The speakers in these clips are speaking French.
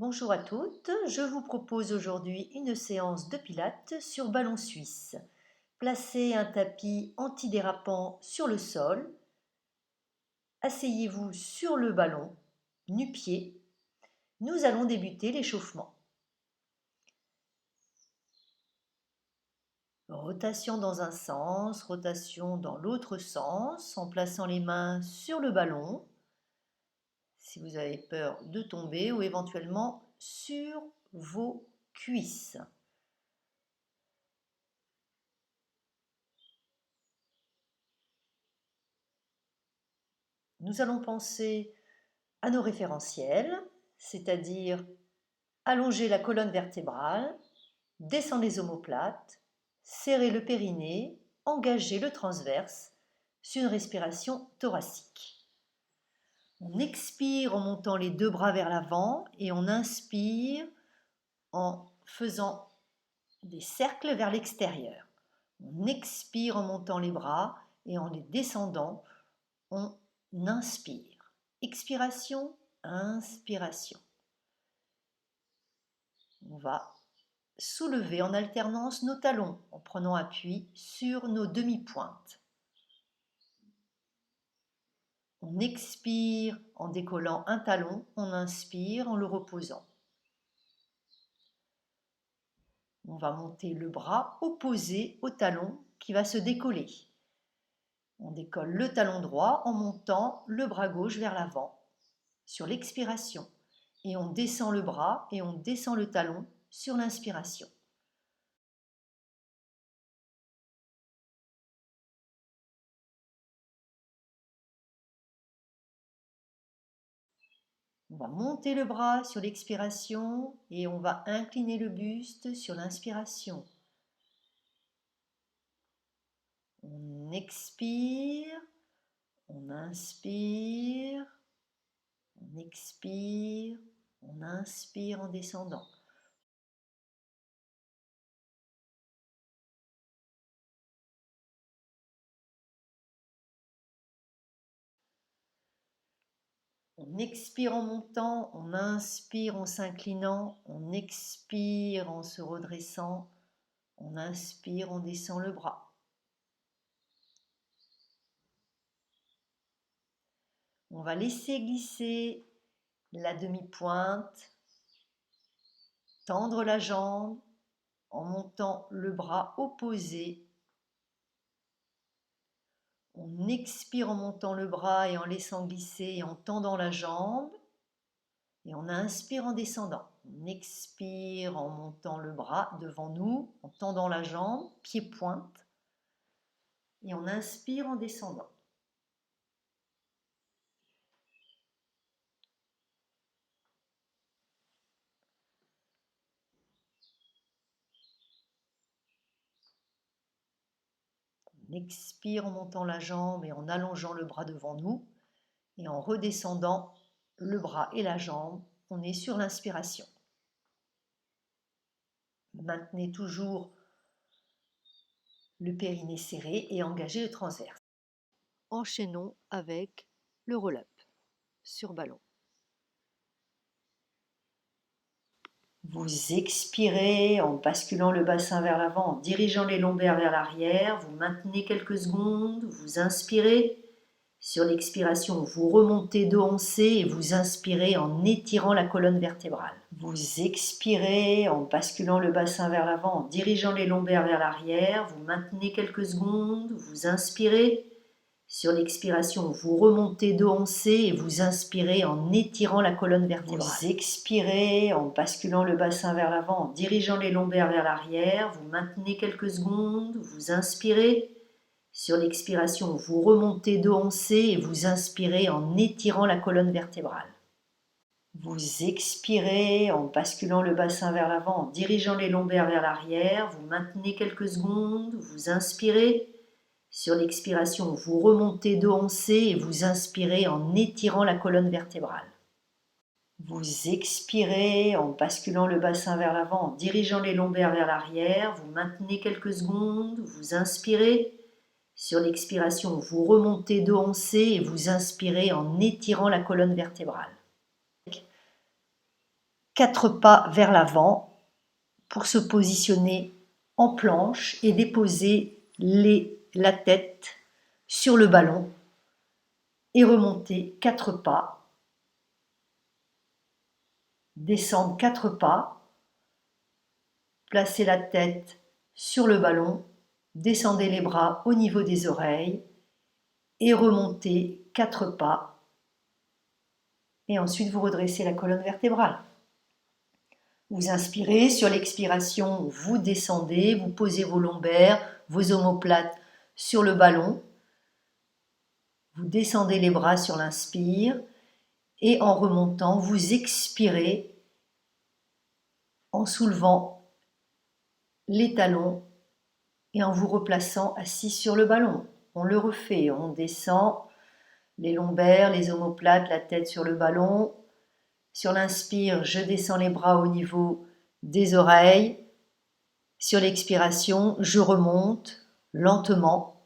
Bonjour à toutes, je vous propose aujourd'hui une séance de pilates sur ballon suisse. Placez un tapis antidérapant sur le sol, asseyez-vous sur le ballon, nu-pieds. Nous allons débuter l'échauffement. Rotation dans un sens, rotation dans l'autre sens, en plaçant les mains sur le ballon, si vous avez peur de tomber, ou éventuellement sur vos cuisses. Nous allons penser à nos référentiels, c'est-à-dire allonger la colonne vertébrale, descendre les omoplates, serrer le périnée, engager le transverse sur une respiration thoracique. On expire en montant les deux bras vers l'avant et on inspire en faisant des cercles vers l'extérieur. On expire en montant les bras et en les descendant, on inspire. Expiration, inspiration. On va soulever en alternance nos talons en prenant appui sur nos demi-pointes. On expire en décollant un talon, on inspire en le reposant. On va monter le bras opposé au talon qui va se décoller. On décolle le talon droit en montant le bras gauche vers l'avant sur l'expiration. Et on descend le bras et on descend le talon sur l'inspiration. On va monter le bras sur l'expiration et on va incliner le buste sur l'inspiration. On expire, on inspire, on expire, on inspire en descendant. On expire en montant, on inspire en s'inclinant, on expire en se redressant, on inspire, on descend le bras. On va laisser glisser la demi-pointe, tendre la jambe en montant le bras opposé. On expire en montant le bras et en laissant glisser et en tendant la jambe. Et on inspire en descendant. On expire en montant le bras devant nous, en tendant la jambe, pied-pointe. Et on inspire en descendant. On expire en montant la jambe et en allongeant le bras devant nous. Et en redescendant le bras et la jambe, on est sur l'inspiration. Maintenez toujours le périnée serré et engagez le transverse. Enchaînons avec le roll-up sur ballon. Vous expirez en basculant le bassin vers l'avant, en dirigeant les lombaires vers l'arrière. Vous maintenez quelques secondes, vous inspirez. Sur l'expiration, vous remontez dos en C et vous inspirez en étirant la colonne vertébrale. Vous expirez en basculant le bassin vers l'avant, en dirigeant les lombaires vers l'arrière. Vous maintenez quelques secondes, vous inspirez. Sur l'expiration, vous remontez dos en C et vous inspirez en étirant la colonne vertébrale. Vous expirez en basculant le bassin vers l'avant, en dirigeant les lombaires vers l'arrière. Vous maintenez quelques secondes, vous inspirez. Sur l'expiration, vous remontez dos en C et vous inspirez en étirant la colonne vertébrale. Vous expirez en basculant le bassin vers l'avant, en dirigeant les lombaires vers l'arrière. Vous maintenez quelques secondes, vous inspirez. Sur l'expiration, vous remontez dos en C et vous inspirez en étirant la colonne vertébrale. Vous expirez en basculant le bassin vers l'avant, en dirigeant les lombaires vers l'arrière. Vous maintenez quelques secondes, vous inspirez. Sur l'expiration, vous remontez dos en C et vous inspirez en étirant la colonne vertébrale. 4 pas vers l'avant pour se positionner en planche et déposer la tête sur le ballon et remonter 4 pas, descendre 4 pas, placer la tête sur le ballon, descendez les bras au niveau des oreilles et remontez 4 pas. Et ensuite, vous redressez la colonne vertébrale. Vous inspirez, sur l'expiration, vous descendez, vous posez vos lombaires, vos omoplates sur le ballon. Vous descendez les bras sur l'inspire et en remontant, vous expirez en soulevant les talons et en vous replaçant assis sur le ballon. On le refait, on descend les lombaires, les omoplates, la tête sur le ballon. Sur l'inspire, je descends les bras au niveau des oreilles. Sur l'expiration, je remonte lentement,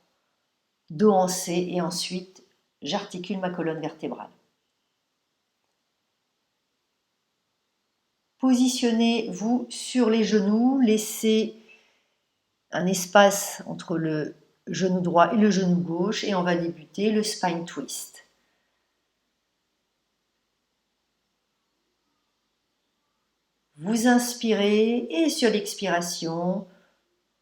dos en C, et ensuite j'articule ma colonne vertébrale. Positionnez-vous sur les genoux, laissez un espace entre le genou droit et le genou gauche et on va débuter le spine twist. Vous inspirez et sur l'expiration,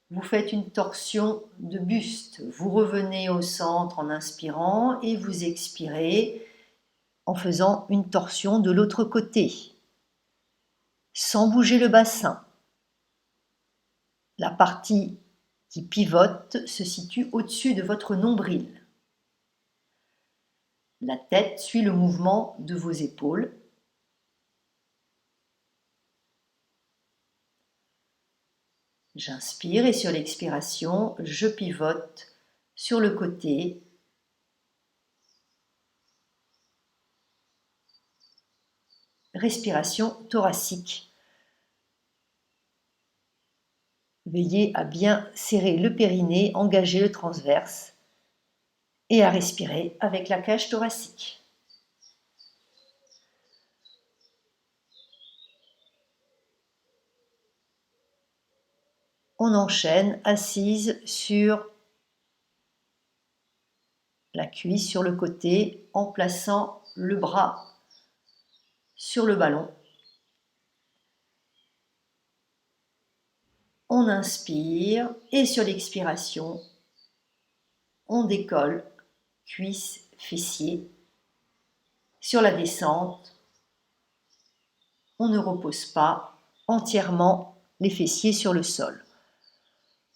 vous faites une torsion de buste. Vous revenez au centre en inspirant et vous expirez en faisant une torsion de l'autre côté, sans bouger le bassin. La partie qui pivote se situe au-dessus de votre nombril. La tête suit le mouvement de vos épaules. J'inspire et sur l'expiration, je pivote sur le côté. Respiration thoracique. Veillez à bien serrer le périnée, engager le transverse et à respirer avec la cage thoracique. On enchaîne assise sur la cuisse, sur le côté, en plaçant le bras sur le ballon. On inspire et sur l'expiration, on décolle, cuisse, fessier. Sur la descente, on ne repose pas entièrement les fessiers sur le sol.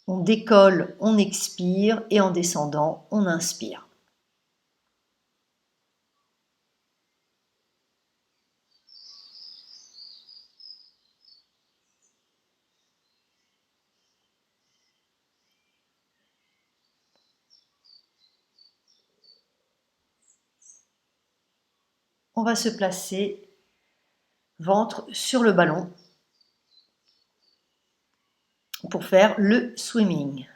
On décolle, on expire et en descendant, on inspire. On va se placer ventre sur le ballon pour faire le swimming.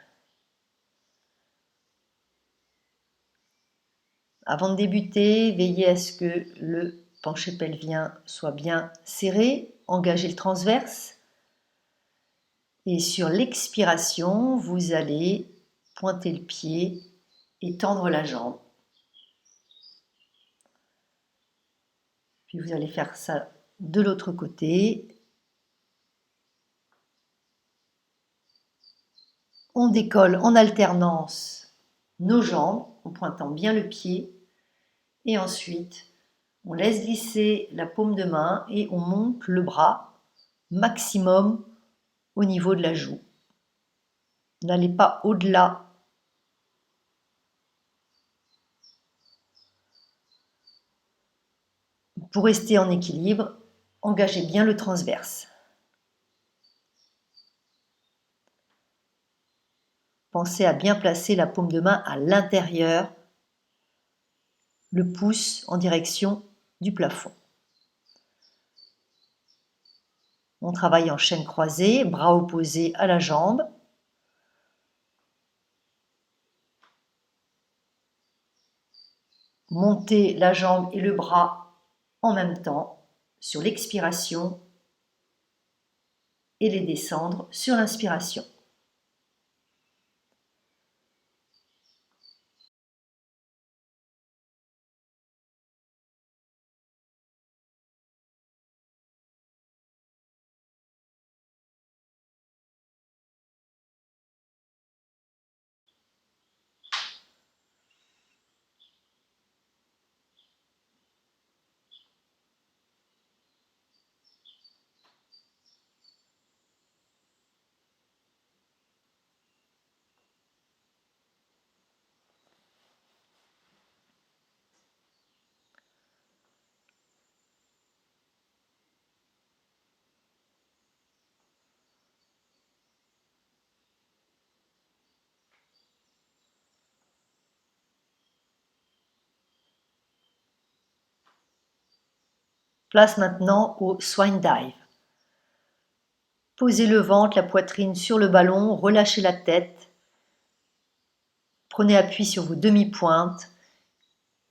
Avant de débuter, veillez à ce que le penché pelvien soit bien serré, engagez le transverse. Et sur l'expiration, vous allez pointer le pied et tendre la jambe. Puis vous allez faire ça de l'autre côté. On décolle en alternance nos jambes en pointant bien le pied. Et ensuite, on laisse glisser la paume de main et on monte le bras maximum au niveau de la joue. N'allez pas au-delà. Pour rester en équilibre, engagez bien le transverse. Pensez à bien placer la paume de main à l'intérieur, le pouce en direction du plafond. On travaille en chaîne croisée, bras opposés à la jambe. Montez la jambe et le bras en même temps. Sur l'expiration, et les descendre sur l'inspiration. Place maintenant au Swine Dive. Posez le ventre, la poitrine sur le ballon, relâchez la tête. Prenez appui sur vos demi-pointes.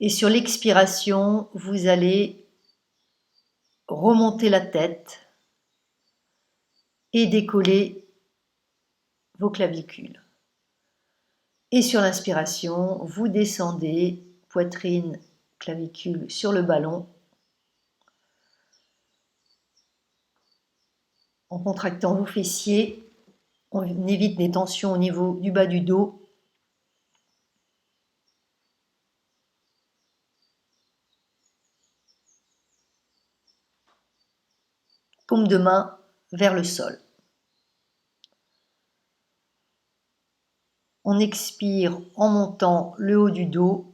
Et sur l'expiration, vous allez remonter la tête et décoller vos clavicules. Et sur l'inspiration, vous descendez, poitrine, clavicule sur le ballon, en contractant vos fessiers. On évite les tensions au niveau du bas du dos. Paume de main vers le sol. On expire en montant le haut du dos.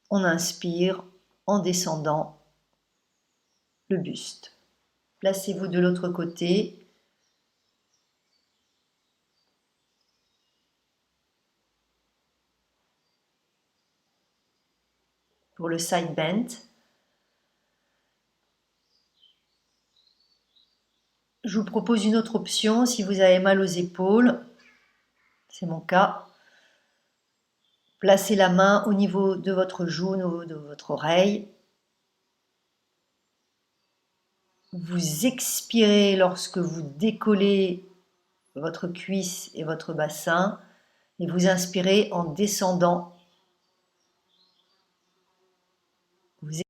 On inspire en descendant le buste. Placez-vous de l'autre côté. Pour le side bend. Je vous propose une autre option si vous avez mal aux épaules. C'est mon cas. Placez la main au niveau de votre joue, au niveau de votre oreille. Vous expirez lorsque vous décollez votre cuisse et votre bassin. Et vous inspirez en descendant. Vous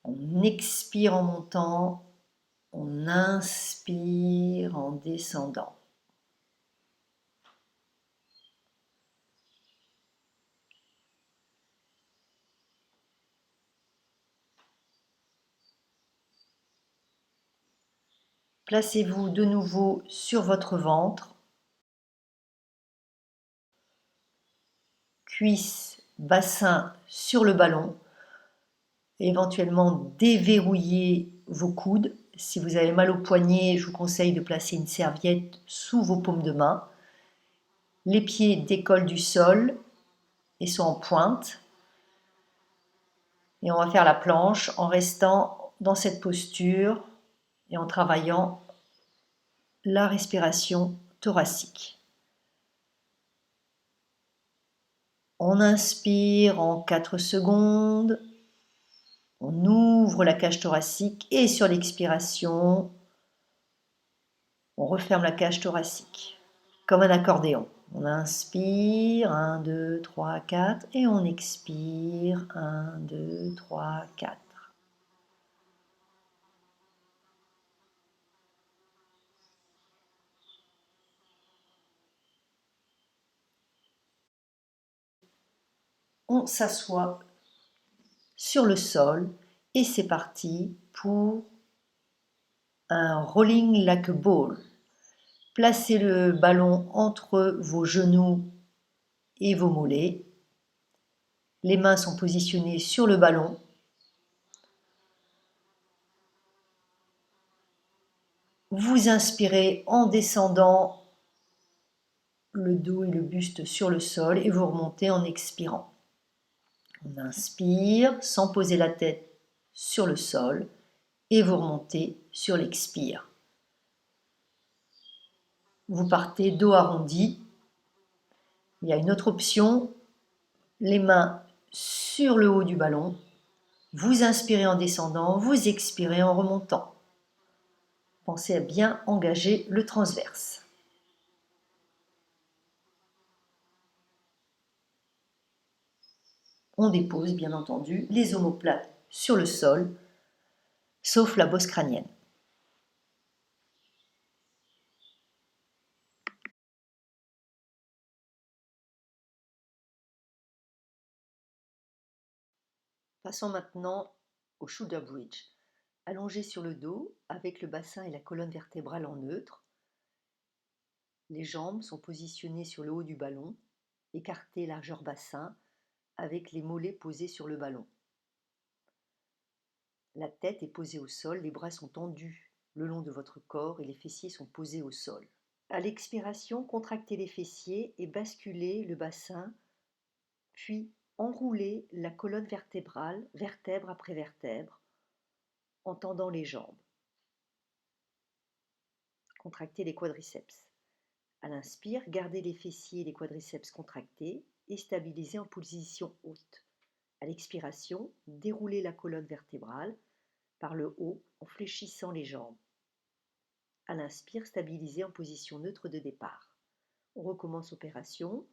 On expire en montant, on inspire en descendant. Placez-vous de nouveau sur votre ventre, cuisse, bassin sur le ballon. Éventuellement déverrouillez vos coudes. Si vous avez mal au poignet, je vous conseille de placer une serviette sous vos paumes de main. Les pieds décollent du sol et sont en pointe. Et on va faire la planche en restant dans cette posture et en travaillant la respiration thoracique. On inspire en 4 secondes. On ouvre la cage thoracique et sur l'expiration, on referme la cage thoracique, comme un accordéon. On inspire, 1, 2, 3, 4, et on expire, 1, 2, 3, 4. On s'assoit sur le sol et c'est parti pour un rolling like a ball. Placez le ballon entre vos genoux et vos mollets. Les mains sont positionnées sur le ballon. Vous inspirez en descendant le dos et le buste sur le sol et vous remontez en expirant. On inspire sans poser la tête sur le sol et vous remontez sur l'expire. Vous partez dos arrondi. Il y a une autre option, Les mains sur le haut du ballon. Vous inspirez en descendant, vous expirez en remontant. Pensez à bien engager le transverse. On dépose bien entendu les omoplates sur le sol, sauf la bosse crânienne. Passons maintenant au shoulder bridge. Allongé sur le dos, avec le bassin et la colonne vertébrale en neutre. Les jambes sont positionnées sur le haut du ballon, écartées largeur bassin, avec les mollets posés sur le ballon. La tête est posée au sol, les bras sont tendus le long de votre corps et les fessiers sont posés au sol. À l'expiration, contractez les fessiers et basculez le bassin, puis enroulez la colonne vertébrale, vertèbre après vertèbre, en tendant les jambes. Contractez les quadriceps. À l'inspire, gardez les fessiers et les quadriceps contractés et stabilisez en position haute. À l'expiration, déroulez la colonne vertébrale par le haut en fléchissant les jambes. À l'inspire, stabilisez en position neutre de départ. On recommence opération.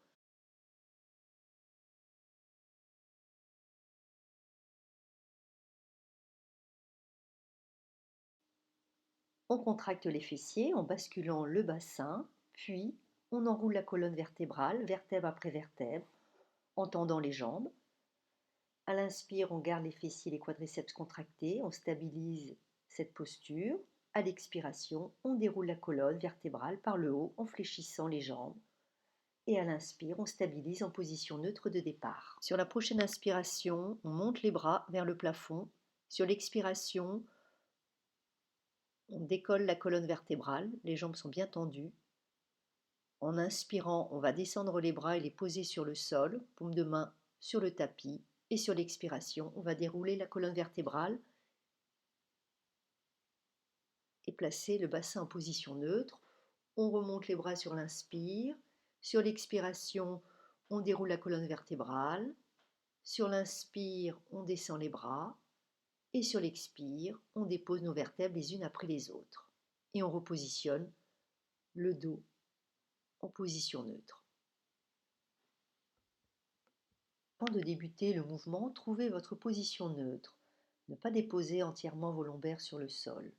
On contracte les fessiers en basculant le bassin, puis on enroule la colonne vertébrale, vertèbre après vertèbre, en tendant les jambes. À l'inspire, on garde les fessiers et les quadriceps contractés, on stabilise cette posture. À l'expiration, on déroule la colonne vertébrale par le haut en fléchissant les jambes. Et à l'inspire, on stabilise en position neutre de départ. Sur la prochaine inspiration, on monte les bras vers le plafond. Sur l'expiration, on décolle la colonne vertébrale, les jambes sont bien tendues. En inspirant, on va descendre les bras et les poser sur le sol, paume de main sur le tapis. Et sur l'expiration, on va dérouler la colonne vertébrale et placer le bassin en position neutre. On remonte les bras sur l'inspire. Sur l'expiration, on déroule la colonne vertébrale. Sur l'inspire, on descend les bras. Et sur l'expire, on dépose nos vertèbres les unes après les autres. Et on repositionne le dos en position neutre. Avant de débuter le mouvement, trouvez votre position neutre. Ne pas déposer entièrement vos lombaires sur le sol.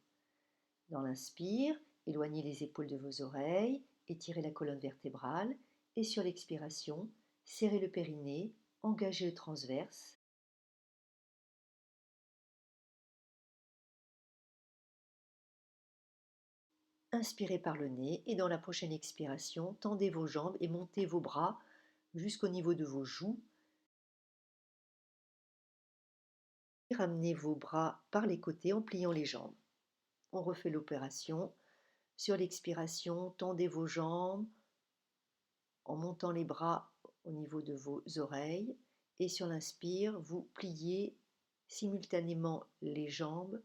Dans l'inspire, éloignez les épaules de vos oreilles, étirez la colonne vertébrale et sur l'expiration, serrez le périnée, engagez le transverse. Inspirez par le nez et dans la prochaine expiration, tendez vos jambes et montez vos bras jusqu'au niveau de vos joues. Ramenez vos bras par les côtés en pliant les jambes. On refait l'opération. Sur l'expiration, tendez vos jambes en montant les bras au niveau de vos oreilles. Et sur l'inspire, vous pliez simultanément les jambes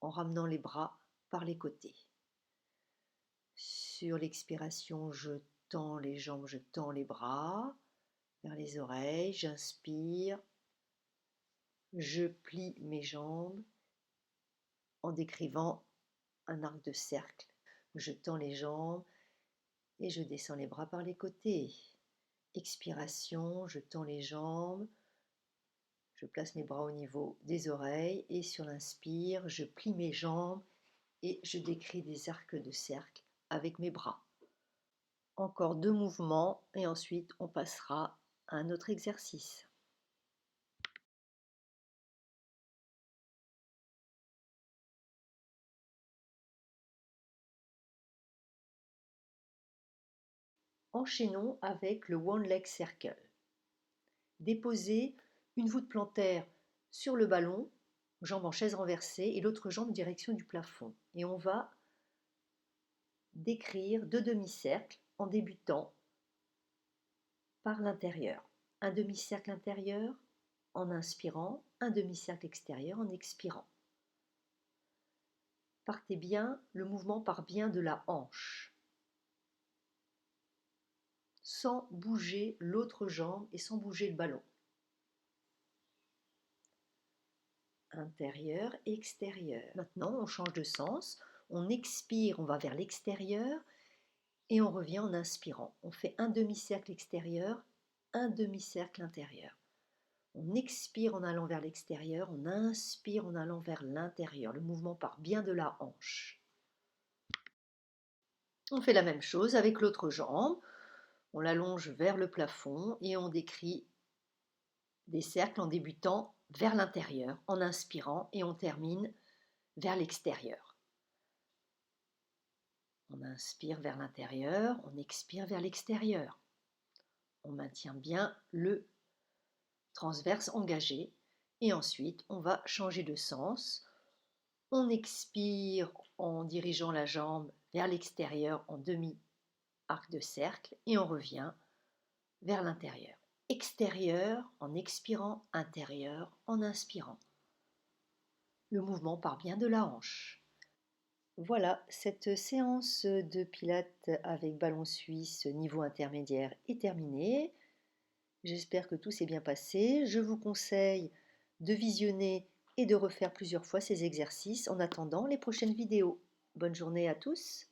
en ramenant les bras par les côtés. Sur l'expiration, je tends les jambes, je tends les bras vers les oreilles. J'inspire, je plie mes jambes en décrivant un arc de cercle. Je tends les jambes et je descends les bras par les côtés. Expiration, je tends les jambes, je place mes bras au niveau des oreilles et sur l'inspire, je plie mes jambes et je décris des arcs de cercle avec mes bras. Encore 2 mouvements et ensuite on passera à un autre exercice. Enchaînons avec le One Leg Circle. Déposez une voûte plantaire sur le ballon, jambe en chaise renversée et l'autre jambe direction du plafond. Et on va décrire 2 demi-cercles en débutant par l'intérieur. Un demi-cercle intérieur en inspirant, un demi-cercle extérieur en expirant. Partez bien, le mouvement part bien de la hanche. sans bouger l'autre jambe et sans bouger le ballon. Intérieur, extérieur. Maintenant, on change de sens. On expire, on va vers l'extérieur et on revient en inspirant. On fait un demi-cercle extérieur, un demi-cercle intérieur. On expire en allant vers l'extérieur, on inspire en allant vers l'intérieur. Le mouvement part bien de la hanche. On fait la même chose avec l'autre jambe. On l'allonge vers le plafond et on décrit des cercles en débutant vers l'intérieur, en inspirant, et on termine vers l'extérieur. On inspire vers l'intérieur, on expire vers l'extérieur. On maintient bien le transverse engagé et ensuite on va changer de sens. On expire en dirigeant la jambe vers l'extérieur en demi-arc de cercle et on revient vers l'intérieur. Extérieur en expirant, intérieur en inspirant. Le mouvement part bien de la hanche. Voilà, cette séance de pilates avec ballon suisse niveau intermédiaire est terminée. J'espère que tout s'est bien passé. Je vous conseille de visionner et de refaire plusieurs fois ces exercices en attendant les prochaines vidéos. Bonne journée à tous!